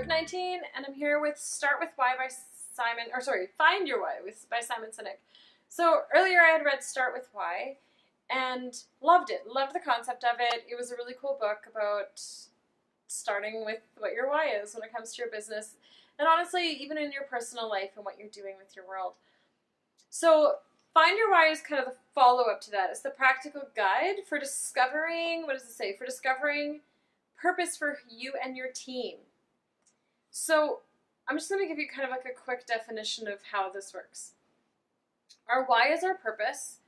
Book 19, and I'm here with Start With Why by Find Your Why by Simon Sinek. So earlier I had read Start With Why and loved it, loved the concept of it. It was a really cool book about starting with what your why is when it comes to your business, and honestly, even in your personal life and what you're doing with your world. So Find Your Why is kind of the follow-up to that. It's the practical guide for discovering, what does it say? For discovering purpose for you and your team. So I'm just going to give you kind of like a quick definition of how this works. Our why is our purpose,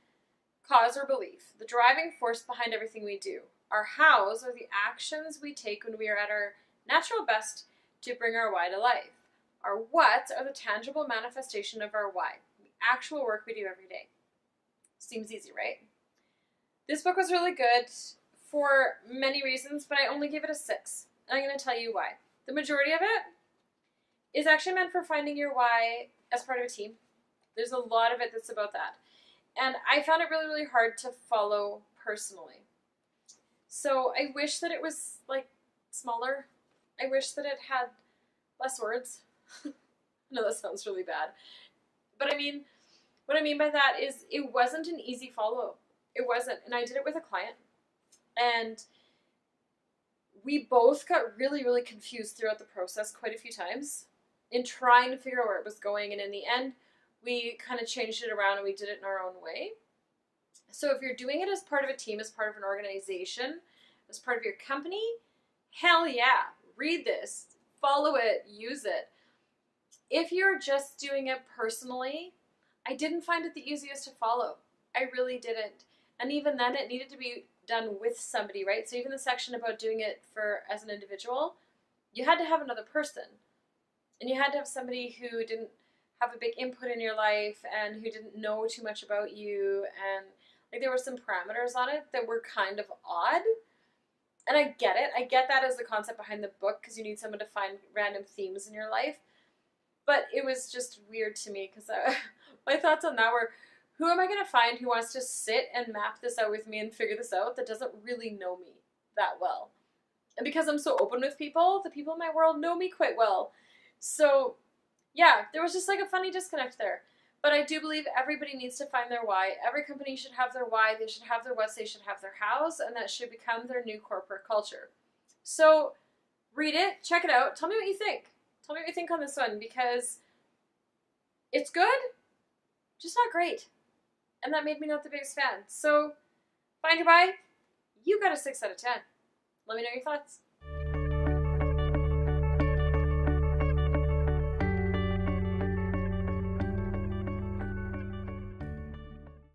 cause, or belief, the driving force behind everything we do. Our hows are the actions we take when we are at our natural best to bring our why to life. Our whats are the tangible manifestation of our why, the actual work we do every day. Seems easy, right? This book was really good for many reasons, but I only give it a 6. And I'm going to tell you why. The majority of it is actually meant for finding your why as part of a team. There's a lot of it that's about that. And I found it really, really hard to follow personally. So I wish that it was like smaller. I wish that it had less words. I know that sounds really bad. But I mean, what I mean by that is it wasn't an easy follow. It wasn't. And I did it with a client. And we both got really, really confused throughout the process quite a few times in trying to figure out where it was going. And in the end, we kind of changed it around and we did it in our own way. So if you're doing it as part of a team, as part of an organization, as part of your company, hell yeah, read this, follow it, use it. If you're just doing it personally, I didn't find it the easiest to follow. I really didn't. And even then, it needed to be done with somebody, right? So even the section about doing it as an individual, you had to have another person. And you had to have somebody who didn't have a big input in your life and who didn't know too much about you. And like there were some parameters on it that were kind of odd. And I get it. I get that as the concept behind the book because you need someone to find random themes in your life. But it was just weird to me because my thoughts on that were, who am I going to find who wants to sit and map this out with me and figure this out that doesn't really know me that well? And because I'm so open with people, the people in my world know me quite well. So yeah, there was just like a funny disconnect there. But I do believe everybody needs to find their why. Every company should have their why, they should have their whats, they should have their hows, and that should become their new corporate culture. So read it, check it out, tell me what you think. Tell me what you think on this one, because it's good, just not great. And that made me not the biggest fan. So Find Your Why, you got a 6 out of 10. Let me know your thoughts.